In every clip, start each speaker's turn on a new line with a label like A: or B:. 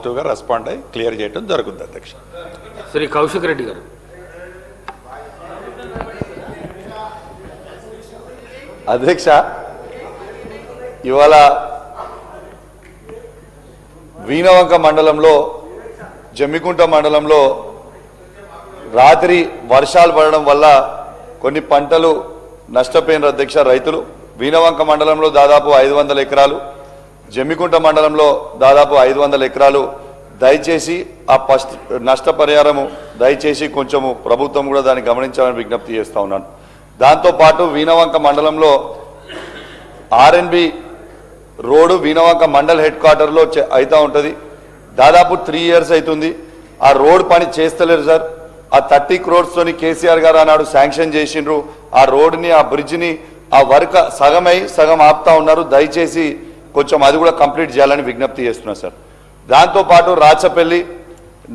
A: పాజిటివ్గా రెస్పాండ్ అయ్యి క్లియర్ చేయడం జరుగుతుంది అధ్యక్ష.
B: శ్రీ కౌశిక్ రెడ్డి గారు.
C: అధ్యక్ష, ఇవాళ వీణవంక మండలంలో జమ్మికుంట మండలంలో రాత్రి వర్షాలు పడడం వల్ల కొన్ని పంటలు నష్టపోయిన అధ్యక్ష రైతులు. వీణవంక మండలంలో దాదాపు 500 ఎకరాలు, జమ్మికుంట మండలంలో దాదాపు 500 ఎకరాలు. దయచేసి ఆ నష్టపరిహారము దయచేసి కొంచెము ప్రభుత్వం కూడా దాన్ని గమనించాలని విజ్ఞప్తి చేస్తూ ఉన్నాను. దాంతోపాటు వీణవంక మండలంలో R N B road Veenavanka mandal head క్వార్టర్లో అవుతూ ఉంటుంది. దాదాపు 3 years అవుతుంది. ఆ రోడ్ పని చేస్తలేరు సార్. ఆ 30 crores తోని కేసీఆర్ గారు ఆనాడు శాంక్షన్ చేసిండ్రు. ఆ రోడ్ని, ఆ బ్రిడ్జ్ని, ఆ వర్క్ సగమై సగం ఆపుతా ఉన్నారు. దయచేసి కొంచెం అది కూడా కంప్లీట్ చేయాలని విజ్ఞప్తి చేస్తున్నారు సార్. దాంతోపాటు రాచపల్లి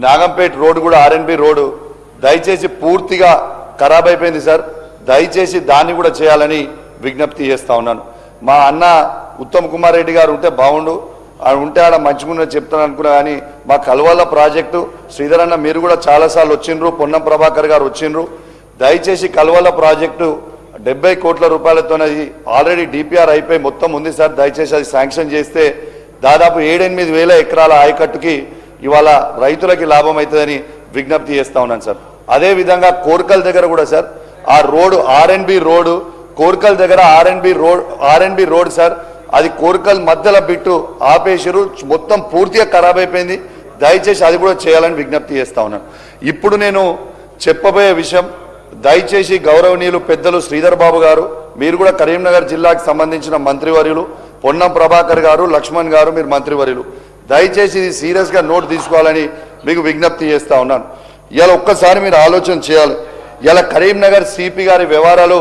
C: నాగంపేట రోడ్డు కూడా ఆర్ఎన్బి రోడ్డు దయచేసి పూర్తిగా ఖరాబ్ అయిపోయింది సార్. దయచేసి దాన్ని కూడా చేయాలని విజ్ఞప్తి చేస్తూ ఉన్నాను. మా అన్న ఉత్తమ్ కుమార్ రెడ్డి గారు ఉంటే బాగుండు, ఉంటే ఆడ మంచిగా చెప్తాను అనుకున్నా. కానీ మా కల్వల్ల ప్రాజెక్టు శ్రీధర్ అన్న మీరు కూడా చాలాసార్లు వచ్చిండ్రు, పొన్నం ప్రభాకర్ గారు వచ్చిండ్రు. దయచేసి కల్వల్ల ప్రాజెక్టు 70 కోట్ల రూపాయలతో ఆల్రెడీ డిపిఆర్ అయిపోయి మొత్తం ఉంది సార్. దయచేసి అది శాంక్షన్ చేస్తే దాదాపు 7-8 వేల ఎకరాల ఆయకట్టుకి ఇవాళ రైతులకి లాభం అవుతుందని విజ్ఞప్తి చేస్తూ ఉన్నాను సార్. అదేవిధంగా కోర్కల్ దగ్గర కూడా సార్ ఆ రోడ్డు ఆర్ఎన్బి రోడ్డు కోర్కల్ దగ్గర ఆర్ఎన్బి రోడ్ సార్, అది కోర్కల్ మధ్యలో బిట్టు ఆపేసారు, మొత్తం పూర్తిగా ఖరాబ్ అయిపోయింది. దయచేసి అది కూడా చేయాలని విజ్ఞప్తి చేస్తా ఉన్నాను. ఇప్పుడు నేను చెప్పబోయే విషయం దయచేసి గౌరవనీయులు పెద్దలు శ్రీధర్ బాబు గారు, మీరు కూడా కరీంనగర్ జిల్లాకు సంబంధించిన మంత్రివర్యులు, పొన్నం ప్రభాకర్ గారు, లక్ష్మణ్ గారు, మీరు మంత్రివర్యులు, దయచేసి ఇది సీరియస్గా నోట్ తీసుకోవాలని మీకు విజ్ఞప్తి చేస్తా ఉన్నాను. ఇలా ఒక్కసారి మీరు ఆలోచన చేయాలి. ఇలా కరీంనగర్ సిపి గారి వ్యవహారాలు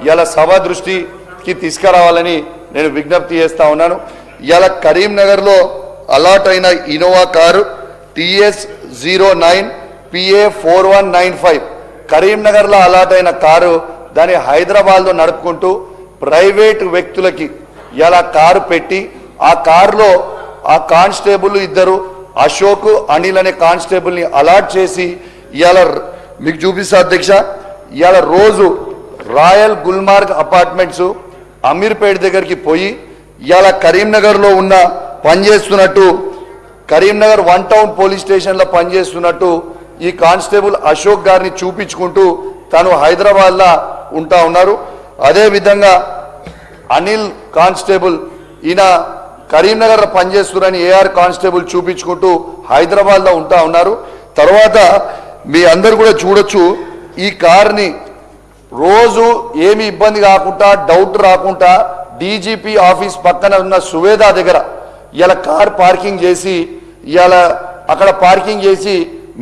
C: ఇలా సభ దృష్టికి తీసుకురావాలని నేను విజ్ఞప్తి చేస్తా ఉన్నాను. ఇలా కరీంనగర్లో అలాట్ అయిన ఇన్నోవా కారు TS09 PA 4195 కరీంనగర్లో అలాట్ అయిన కారు దాన్ని హైదరాబాద్లో నడుపుకుంటూ ప్రైవేటు వ్యక్తులకి ఇలా కారు పెట్టి ఆ కారులో ఆ కానిస్టేబుల్ ఇద్దరు అశోక్ అనిల్ అనే కానిస్టేబుల్ని అలాట్ చేసి ఇలా మీకు చూపిస్తా అధ్యక్ష. ఇవాళ రోజు రాయల్ గుల్మార్గ్ అపార్ట్మెంట్స్ అమీర్పేట దగ్గరికి పోయి ఇవాళ కరీంనగర్లో ఉన్న పనిచేస్తున్నట్టు, కరీంనగర్ 1 టౌన్ పోలీస్ స్టేషన్లో పనిచేస్తున్నట్టు ఈ కానిస్టేబుల్ అశోక్ గారిని చూపించుకుంటూ తను హైదరాబాద్లో ఉంటా ఉన్నారు. అదేవిధంగా అనిల్ కానిస్టేబుల్ ఈయన కరీంనగర్లో పనిచేస్తున్నారని ఏఆర్ కానిస్టేబుల్ చూపించుకుంటూ హైదరాబాద్లో ఉంటా ఉన్నారు. తర్వాత మీ అందరు కూడా చూడొచ్చు, ఈ కార్ని రోజు ఏమి ఇబ్బంది కాకుండా డౌట్ రాకుండా డీజీపీ ఆఫీస్ పక్కన ఉన్న సువేదా దగ్గర ఇలా కార్ పార్కింగ్ చేసి ఇలా అక్కడ పార్కింగ్ చేసి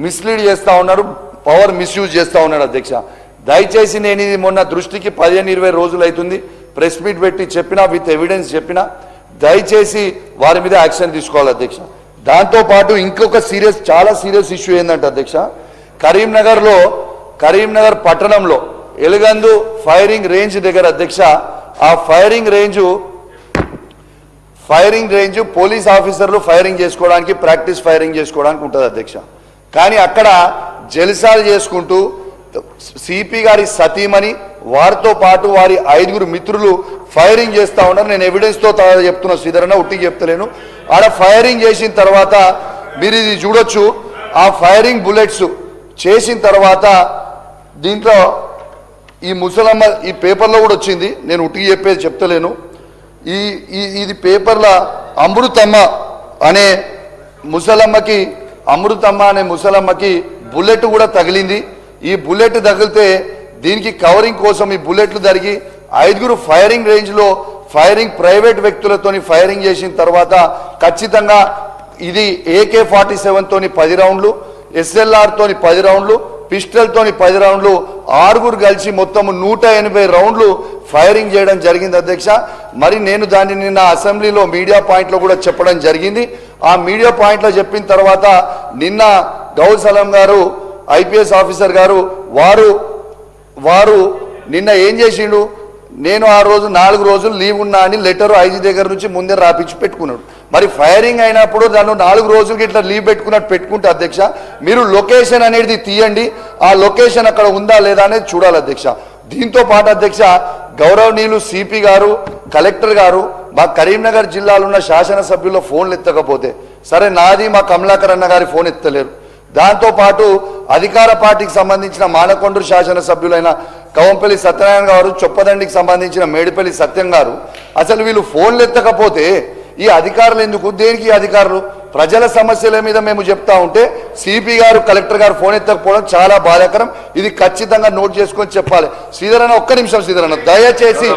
C: మిస్లీడ్ చేస్తూ ఉన్నారు, పవర్ మిస్యూజ్ చేస్తూ ఉన్నాడు అధ్యక్ష. దయచేసి నేను ఇది మొన్న దృష్టికి 15-20 రోజులు అవుతుంది ప్రెస్ మీట్ పెట్టి చెప్పినా, విత్ ఎవిడెన్స్ చెప్పినా, దయచేసి వారి మీద యాక్షన్ తీసుకోవాలి అధ్యక్ష. దాంతోపాటు ఇంకొక చాలా సీరియస్ ఇష్యూ ఏంటంటే అధ్యక్ష, కరీంనగర్ పట్టణంలో ఎలుగందు ఫైరింగ్ రేంజ్ దగ్గర అధ్యక్ష, ఆ ఫైరింగ్ రేంజ్ పోలీస్ ఆఫీసర్లు ఫైరింగ్ చేసుకోవడానికి, ప్రాక్టీస్ ఫైరింగ్ చేసుకోవడానికి ఉంటుంది అధ్యక్ష. కానీ అక్కడ జల్సాలు చేసుకుంటూ సిపి గారి సతీమణి వారితో పాటు వారి 5 మిత్రులు ఫైరింగ్ చేస్తూ ఉన్నారు. నేను ఎవిడెన్స్తో చెప్తున్నా శ్రీధరన్న, ఉట్టికి చెప్తలేను. ఆడ ఫైరింగ్ చేసిన తర్వాత మీరు ఇది చూడొచ్చు, ఆ ఫైరింగ్ బుల్లెట్స్ చేసిన తర్వాత దీంట్లో ఈ ముసలమ్మ, ఈ పేపర్లో కూడా వచ్చింది, నేను ఉట్టికి చెప్పేది చెప్తలేను, ఇది పేపర్లో అమృతమ్మ అనే ముసలమ్మకి బుల్లెట్ కూడా తగిలింది. ఈ బుల్లెట్ తగిలితే దీనికి కవరింగ్ కోసం ఈ బుల్లెట్లు జరిగి 5 ఫైరింగ్ రేంజ్లో ప్రైవేట్ వ్యక్తులతోని ఫైరింగ్ చేసిన తర్వాత ఖచ్చితంగా ఇది AK-47 తోని 10 రౌండ్లు, SLR తోని 10 రౌండ్లు, పిస్టల్ తోని 10 రౌండ్లు, 6 కలిసి మొత్తం 180 రౌండ్లు ఫైరింగ్ చేయడం జరిగింది అధ్యక్ష. మరి నేను దాన్ని నిన్న అసెంబ్లీలో మీడియా పాయింట్లో కూడా చెప్పడం జరిగింది. ఆ మీడియా పాయింట్లో చెప్పిన తర్వాత నిన్న గౌల్ సలాం గారు, IPS ఆఫీసర్ గారు, వారు నిన్న ఏం చేసిండు, నేను ఆ రోజు 4 రోజులు లీవ్ ఉన్నా అని లెటర్ IG దగ్గర నుంచి ముందే రాపించి పెట్టుకున్నాడు. మరి ఫైరింగ్ అయినప్పుడు దాన్ని 4 రోజులకి ఇట్లా లీవ్ పెట్టుకున్నట్టు పెట్టుకుంటే అధ్యక్ష మీరు లొకేషన్ అనేది తీయండి, ఆ లొకేషన్ అక్కడ ఉందా లేదా అనేది చూడాలి అధ్యక్ష. దీంతో పాటు అధ్యక్ష గౌరవనీయులు సిపి గారు, కలెక్టర్ గారు మా కరీంనగర్ జిల్లాలో ఉన్న శాసనసభ్యుల్లో ఫోన్లు ఎత్తకపోతే సరే, నాది మా కమలాకర్ అన్న గారి ఫోన్ ఎత్తలేరు. దాంతోపాటు అధికార పార్టీకి సంబంధించిన మానకొండూరు శాసనసభ్యులైన కవంపల్లి సత్యనారాయణ గారు, చొప్పదండికి సంబంధించిన మేడిపల్లి సత్యం గారు, అసలు వీళ్ళు ఫోన్లు ఎత్తకపోతే ఈ అధికారులు ఎందుకు, దేనికి అధికారులు? ప్రజల సమస్యల మీద మేము చెప్తా ఉంటే సిపి గారు, కలెక్టర్ గారు ఫోన్ ఎత్తకపోవడం చాలా బాధాకరం. ఇది ఖచ్చితంగా నోట్ చేసుకొని చెప్పాలి. శ్రీధరన్న, ఒక్క నిమిషం శ్రీధరన్న, దయచేసి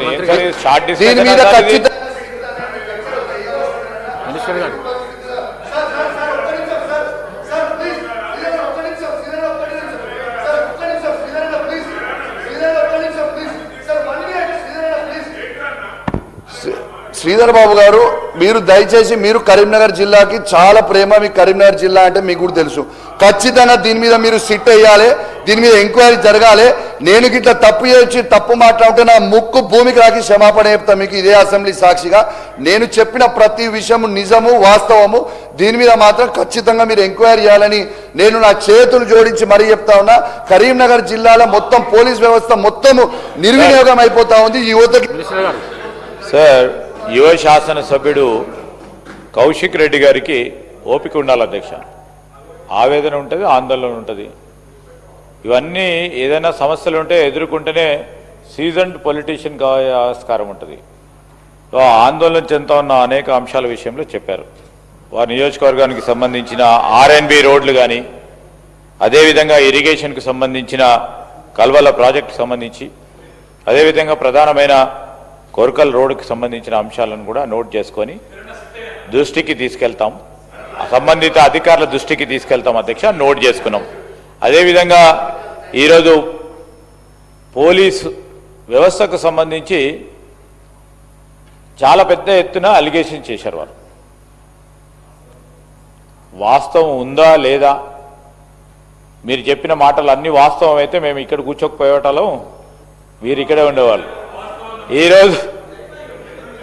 C: దీని మీద ఖచ్చితంగా
B: మినిస్టర్ గారు
C: శ్రీధర్ బాబు గారు, మీరు దయచేసి, మీరు కరీంనగర్ జిల్లాకి చాలా ప్రేమ, మీ కరీంనగర్ జిల్లా అంటే మీకు కూడా తెలుసు. ఖచ్చితంగా దీని మీద మీరు సిట్ వేయాలి, దీని మీద ఎంక్వైరీ జరగాలి. నేను గిట్లా తప్పు చేసి తప్పు మాట్లాడితే నా ముక్కు భూమికి రాకి క్షమాపణ చెప్తా మీకు ఇదే అసెంబ్లీ సాక్షిగా. నేను చెప్పిన ప్రతి విషయము నిజము, వాస్తవము. దీని మీద మాత్రం ఖచ్చితంగా మీరు ఎంక్వైరీ చేయాలని నేను నా చేతులు జోడించి మరీ చెప్తా ఉన్నా. కరీంనగర్ జిల్లాలో మొత్తం పోలీస్ వ్యవస్థ మొత్తము నిర్వినియోగం అయిపోతా ఉంది. ఈ యువతకి
D: సార్, యువ శాసనసభ్యుడు కౌశిక్ రెడ్డి గారికి ఓపిక ఉండాలి అధ్యక్ష. ఆవేదన ఉంటుంది, ఆందోళన ఉంటుంది. ఇవన్నీ ఏదైనా సమస్యలు ఉంటే ఎదుర్కొంటేనే సీజన్డ్ పొలిటీషియన్ ఆస్కారం ఉంటుంది. ఆందోళన చెందుతా ఉన్న అనేక అంశాల విషయంలో చెప్పారు. వారి నియోజకవర్గానికి సంబంధించిన ఆర్ఎన్బి రోడ్లు కానీ, అదేవిధంగా ఇరిగేషన్కు సంబంధించిన కల్వల ప్రాజెక్టుకు సంబంధించి, అదేవిధంగా ప్రధానమైన కోర్కల్ రోడ్డుకి సంబంధించిన అంశాలను కూడా నోట్ చేసుకొని దృష్టికి తీసుకెళ్తాం, సంబంధిత అధికారుల దృష్టికి తీసుకెళ్తాం అధ్యక్ష. నోట్ చేసుకున్నాం. అదేవిధంగా ఈరోజు పోలీసు వ్యవస్థకు సంబంధించి చాలా పెద్ద ఎత్తున అలిగేషన్ చేశారు. వారు వాస్తవం ఉందా లేదా, మీరు చెప్పిన మాటలు అన్ని వాస్తవం అయితే మేము ఇక్కడ కూర్చోకపోయేటలో వీరు ఇక్కడే ఉండేవాళ్ళు.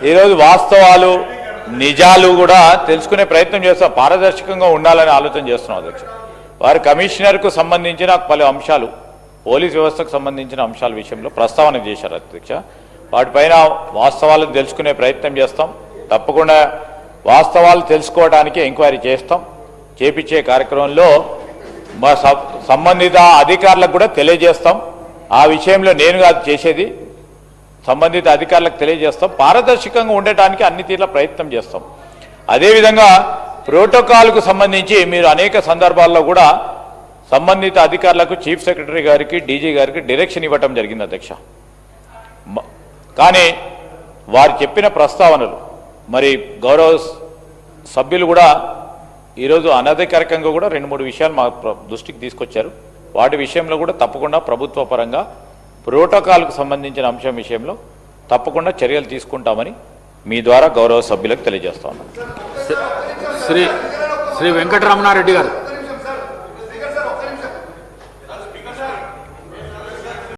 D: ఈరోజు వాస్తవాలు, నిజాలు కూడా తెలుసుకునే ప్రయత్నం చేస్తాం. పారదర్శకంగా ఉండాలని ఆలోచన చేస్తున్నాం అధ్యక్ష. వారు కమిషనర్కు సంబంధించిన పలు అంశాలు, పోలీస్ వ్యవస్థకు సంబంధించిన అంశాల విషయంలో ప్రస్తావన చేశారు అధ్యక్ష. వాటిపైన వాస్తవాలను తెలుసుకునే ప్రయత్నం చేస్తాం. తప్పకుండా వాస్తవాలు తెలుసుకోవడానికి ఎంక్వైరీ చేస్తాం. చేపించే కార్యక్రమంలో మా సంబంధిత అధికారులకు కూడా తెలియజేస్తాం. ఆ విషయంలో నేను కాదు చేసేది, సంబంధిత అధికారులకు తెలియజేస్తాం. పారదర్శకంగా ఉండటానికి అన్ని తీర్ల ప్రయత్నం చేస్తాం. అదేవిధంగా ప్రోటోకాల్కు సంబంధించి మీరు అనేక సందర్భాల్లో కూడా సంబంధిత అధికారులకు చీఫ్ సెక్రటరీ గారికి, డీజీ గారికి డైరెక్షన్ ఇవ్వటం జరిగింది అధ్యక్ష. కానీ వారు చెప్పిన ప్రస్తావనలు మరి గౌరవ సభ్యులు కూడా ఈరోజు అనధికారికంగా కూడా 2-3 విషయాలు మా దృష్టికి తీసుకొచ్చారు. వాటి విషయంలో కూడా తప్పకుండా ప్రభుత్వ పరంగా ప్రోటోకాల్కు సంబంధించిన అంశం విషయంలో తప్పకుండా చర్యలు తీసుకుంటామని మీ ద్వారా గౌరవ సభ్యులకు తెలియజేస్తా ఉన్నాను.
B: శ్రీ వెంకటరమణారెడ్డి గారు.